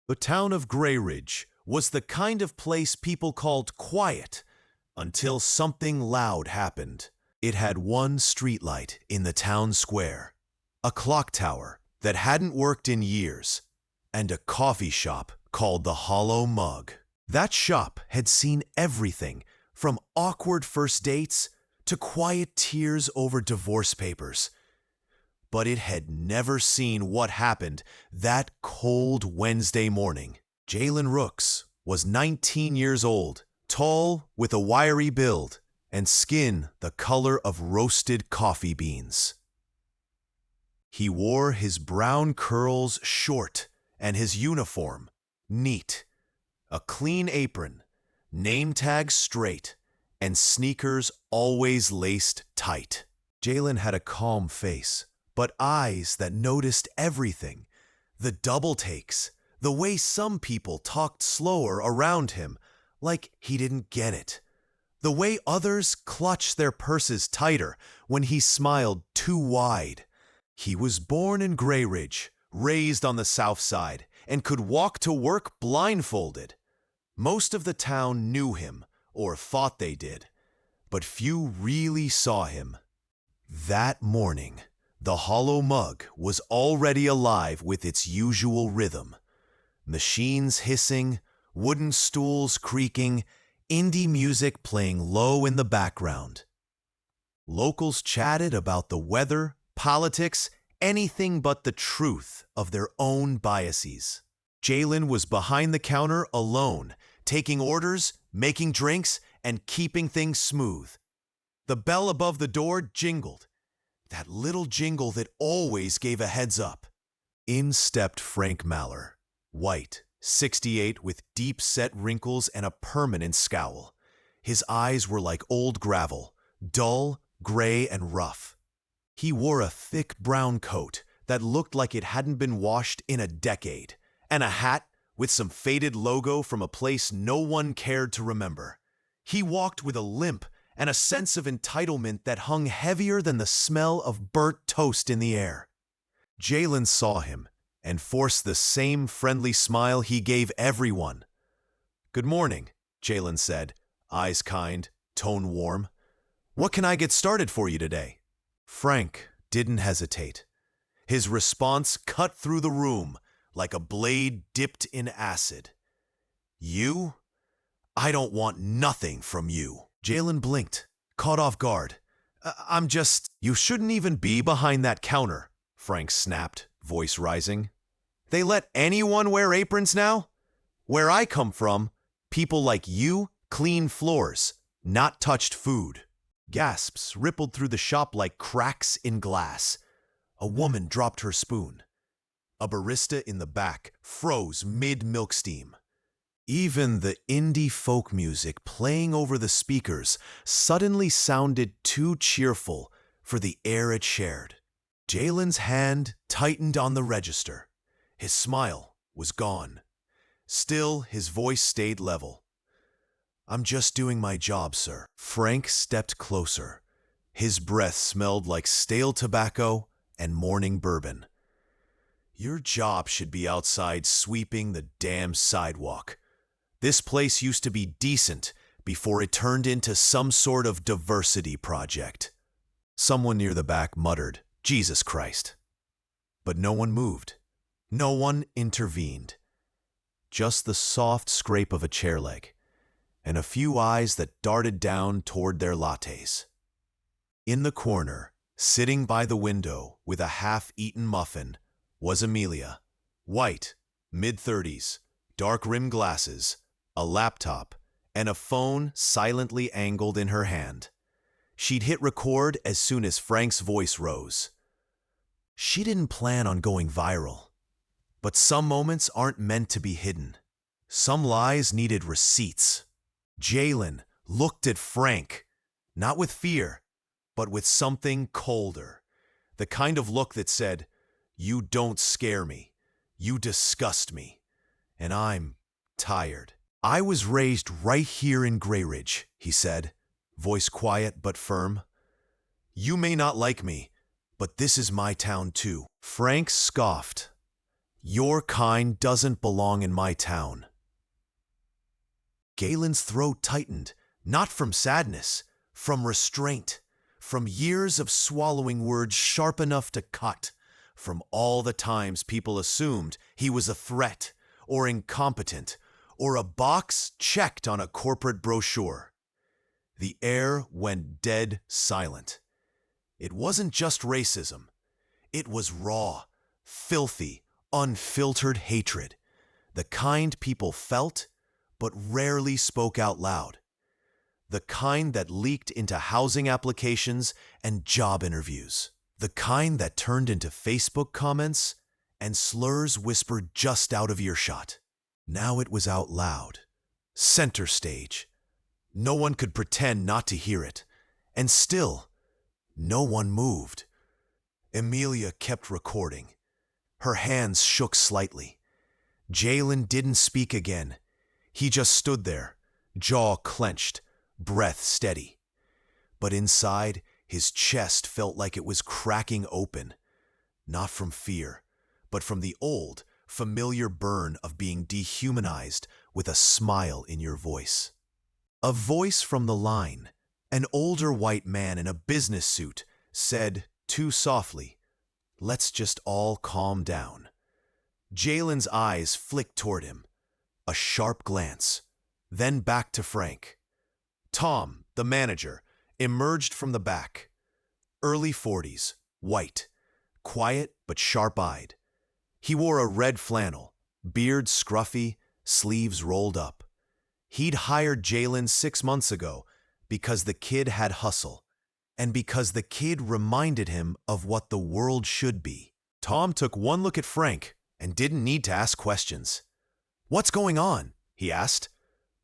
The town of Grayridge was the kind of place people called quiet until something loud happened. It had one streetlight in the town square, a clock tower that hadn't worked in years, and a coffee shop called the Hollow Mug. That shop had seen everything from awkward first dates to quiet tears over divorce papers. But it had never seen what happened that cold Wednesday morning. Jaylen Rooks was 19 years old, tall with a wiry build and skin the color of roasted coffee beans. He wore his brown curls short and his uniform neat, a clean apron, name tag straight, and sneakers always laced tight. Jaylen had a calm face, but eyes that noticed everything. The double takes, the way some people talked slower around him, like he didn't get it. The way others clutched their purses tighter when he smiled too wide. He was born in Grayridge, raised on the South Side, and could walk to work blindfolded. Most of the town knew him, or thought they did, but few really saw him. That morning, the Hollow Mug was already alive with its usual rhythm. Machines hissing, wooden stools creaking, indie music playing low in the background. Locals chatted about the weather, politics, anything but the truth of their own biases. Jaylen was behind the counter alone, taking orders, making drinks, and keeping things smooth. The bell above the door jingled, that little jingle that always gave a heads up. In stepped Frank Maller, white, 68 with deep-set wrinkles and a permanent scowl. His eyes were like old gravel, dull, gray, and rough. He wore a thick brown coat that looked like it hadn't been washed in a decade, and a hat with some faded logo from a place no one cared to remember. He walked with a limp and a sense of entitlement that hung heavier than the smell of burnt toast in the air. Jaylen saw him and forced the same friendly smile he gave everyone. "Good morning," Jaylen said, eyes kind, tone warm. "What can I get started for you today?" Frank didn't hesitate. His response cut through the room like a blade dipped in acid. "You? I don't want nothing from you." Jaylen blinked, caught off guard. I'm just... "You shouldn't even be behind that counter," Frank snapped, voice rising. "They let anyone wear aprons now? Where I come from, people like you clean floors, not touched food." Gasps rippled through the shop like cracks in glass. A woman dropped her spoon. A barista in the back froze mid-milk steam. Even the indie folk music playing over the speakers suddenly sounded too cheerful for the air it shared. Jaylen's hand tightened on the register. His smile was gone. Still, his voice stayed level. "I'm just doing my job, sir." Frank stepped closer. His breath smelled like stale tobacco and morning bourbon. "Your job should be outside sweeping the damn sidewalk. This place used to be decent before it turned into some sort of diversity project." Someone near the back muttered, "Jesus Christ." But no one moved. No one intervened. Just the soft scrape of a chair leg, and a few eyes that darted down toward their lattes. In the corner, sitting by the window with a half-eaten muffin, was Amelia, white, mid-30s, dark-rimmed glasses, a laptop, and a phone silently angled in her hand. She'd hit record as soon as Frank's voice rose. She didn't plan on going viral. But some moments aren't meant to be hidden. Some lies needed receipts. Jaylen looked at Frank, not with fear, but with something colder. The kind of look that said, "You don't scare me. You disgust me. And I'm tired." "I was raised right here in Grayridge," he said, voice quiet but firm. "You may not like me, but this is my town too." Frank scoffed. Your kind doesn't belong in my town. Galen's throat tightened, not from sadness, from restraint, from years of swallowing words sharp enough to cut, from all the times people assumed he was a threat, or incompetent, or a box checked on a corporate brochure. The air went dead silent. It wasn't just racism. It was raw, filthy, unfiltered hatred, the kind people felt but rarely spoke out loud, the kind that leaked into housing applications and job interviews, the kind that turned into Facebook comments and slurs whispered just out of earshot. Now it was out loud, center stage. No one could pretend not to hear it, and still, no one moved. Amelia kept recording. Her hands shook slightly. Jaylen didn't speak again. He just stood there, jaw clenched, breath steady. But inside, his chest felt like it was cracking open. Not from fear, but from the old, familiar burn of being dehumanized with a smile in your voice. A voice from the line, an older white man in a business suit, said, too softly, "Let's just all calm down." Jaylen's eyes flicked toward him. A sharp glance, then back to Frank. Tom, the manager, emerged from the back. Early 40s, white, quiet but sharp-eyed. He wore a red flannel, beard scruffy, sleeves rolled up. He'd hired Jaylen 6 months ago because the kid had hustle, and because the kid reminded him of what the world should be. Tom took one look at Frank and didn't need to ask questions. "What's going on?" he asked,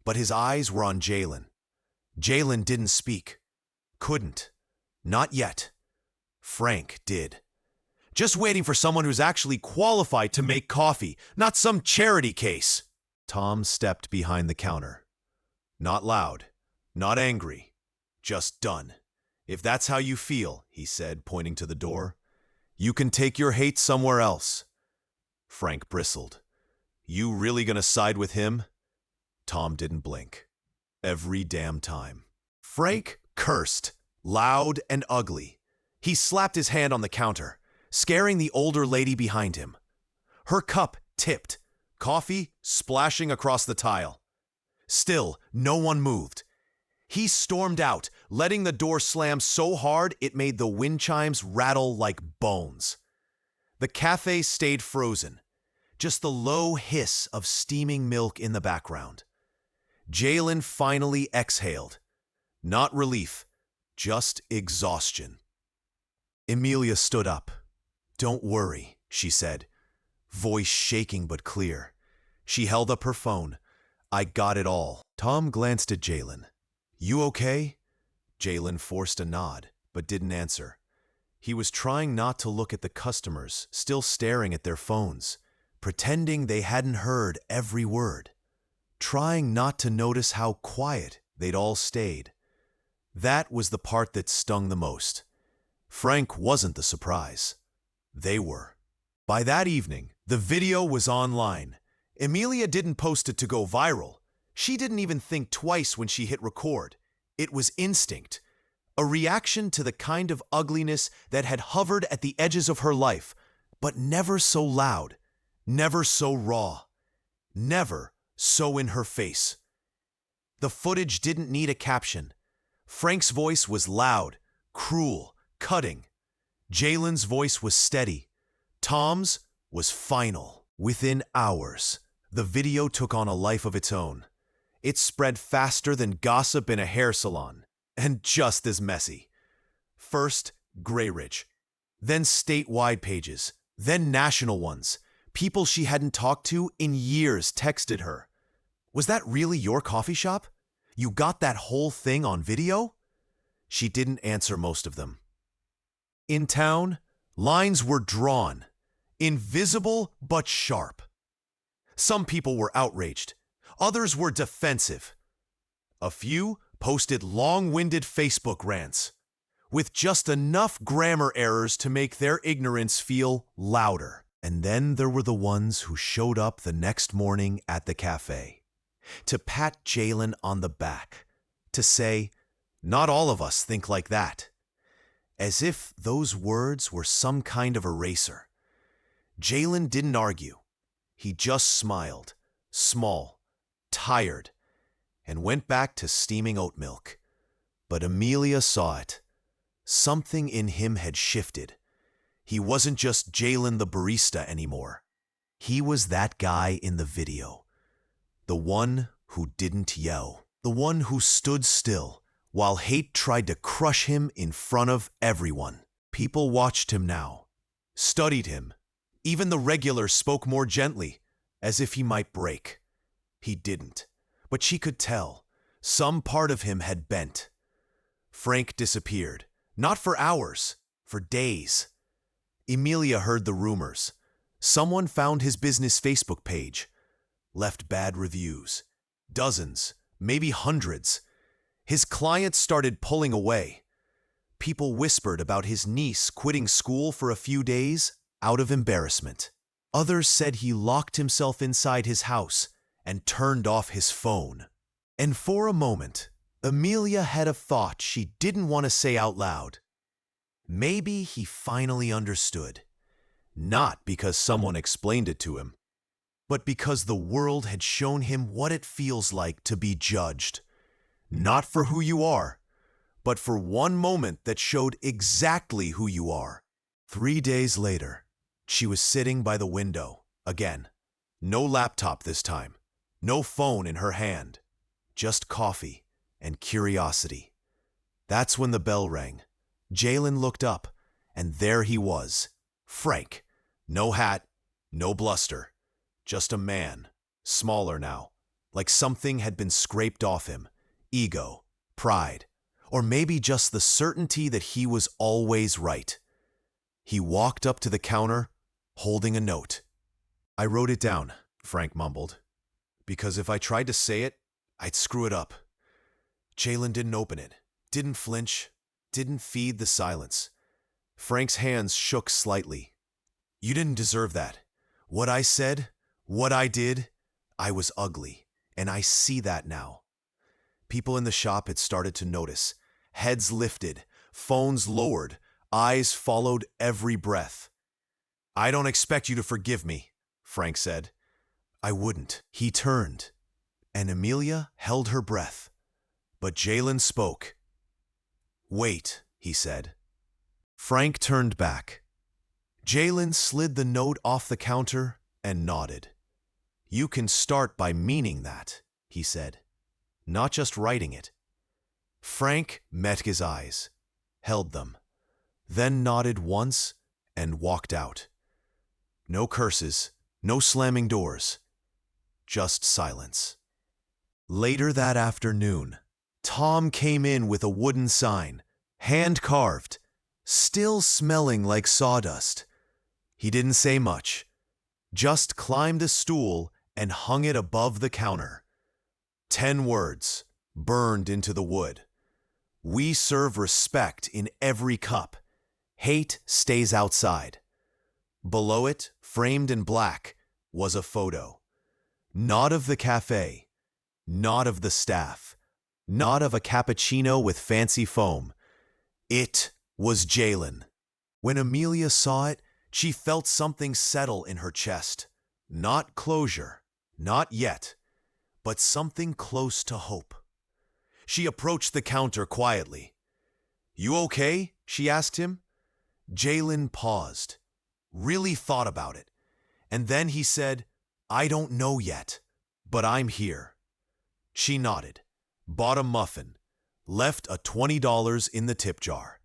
but his eyes were on Jaylen. Jaylen didn't speak. Couldn't. Not yet. Frank did. "Just waiting for someone who's actually qualified to make coffee, not some charity case." Tom stepped behind the counter. Not loud, not angry, just done. "If that's how you feel," he said, pointing to the door, "you can take your hate somewhere else." Frank bristled. "You really gonna side with him?" Tom didn't blink. Every damn time. Frank cursed, loud and ugly. He slapped his hand on the counter, scaring the older lady behind him. Her cup tipped, coffee splashing across the tile. Still, no one moved. He stormed out, letting the door slam so hard it made the wind chimes rattle like bones. The cafe stayed frozen, just the low hiss of steaming milk in the background. Jaylen finally exhaled. Not relief, just exhaustion. Amelia stood up. "Don't worry," she said, voice shaking but clear. She held up her phone. "I got it all." Tom glanced at Jaylen. "You okay?" Jaylen forced a nod, but didn't answer. He was trying not to look at the customers, still staring at their phones, pretending they hadn't heard every word, trying not to notice how quiet they'd all stayed. That was the part that stung the most. Frank wasn't the surprise. They were. By that evening, the video was online. Amelia didn't post it to go viral. She didn't even think twice when she hit record. It was instinct, a reaction to the kind of ugliness that had hovered at the edges of her life, but never so loud, never so raw, never so in her face. The footage didn't need a caption. Frank's voice was loud, cruel, cutting. Jaylen's voice was steady. Tom's was final. Within hours, the video took on a life of its own. It spread faster than gossip in a hair salon, and just as messy. First, Grayridge, then statewide pages, then national ones. People she hadn't talked to in years texted her. "Was that really your coffee shop? You got that whole thing on video?" She didn't answer most of them. In town, lines were drawn, invisible but sharp. Some people were outraged. Others were defensive. A few posted long-winded Facebook rants, with just enough grammar errors to make their ignorance feel louder. And then there were the ones who showed up the next morning at the cafe to pat Jaylen on the back, to say, "Not all of us think like that," as if those words were some kind of eraser. Jaylen didn't argue. He just smiled, small, tired, and went back to steaming oat milk. But Amelia saw it. Something in him had shifted. He wasn't just Jaylen the barista anymore. He was that guy in the video. The one who didn't yell. The one who stood still while hate tried to crush him in front of everyone. People watched him now, studied him. Even the regulars spoke more gently, as if he might break. He didn't, but she could tell. Some part of him had bent. Frank disappeared, not for hours, for days. Emilia heard the rumors. Someone found his business Facebook page, left bad reviews. Dozens, maybe hundreds. His clients started pulling away. People whispered about his niece quitting school for a few days out of embarrassment. Others said he locked himself inside his house and turned off his phone. And for a moment, Amelia had a thought she didn't want to say out loud. Maybe he finally understood. Not because someone explained it to him, but because the world had shown him what it feels like to be judged. Not for who you are, but for one moment that showed exactly who you are. 3 days later, she was sitting by the window, again. No laptop this time, no phone in her hand, just coffee and curiosity. That's when the bell rang. Jaylen looked up, and there he was, Frank. No hat, no bluster, just a man, smaller now, like something had been scraped off him. Ego, pride, or maybe just the certainty that he was always right. He walked up to the counter, holding a note. "I wrote it down," Frank mumbled, "because if I tried to say it, I'd screw it up." Jaylen didn't open it, didn't flinch, didn't feed the silence. Frank's hands shook slightly. "You didn't deserve that. What I said, what I did, I was ugly, and I see that now." People in the shop had started to notice. Heads lifted, phones lowered, eyes followed every breath. "I don't expect you to forgive me," Frank said. "I wouldn't." He turned, and Amelia held her breath. But Jaylen spoke. "Wait," he said. Frank turned back. Jaylen slid the note off the counter and nodded. "You can start by meaning that," he said, "not just writing it." Frank met his eyes, held them, then nodded once and walked out. No curses, no slamming doors, just silence. Later that afternoon, Tom came in with a wooden sign, hand-carved, still smelling like sawdust. He didn't say much, just climbed a stool and hung it above the counter. 10 words, burned into the wood. "We serve respect in every cup. Hate stays outside." Below it, framed in black, was a photo. Not of the cafe, not of the staff, not of a cappuccino with fancy foam. It was Jaylen. When Amelia saw it, she felt something settle in her chest. Not closure, not yet, but something close to hope. She approached the counter quietly. "You okay?" she asked him. Jaylen paused, really thought about it, and then he said, "I don't know yet, but I'm here." She nodded, bought a muffin, left a $20 in the tip jar.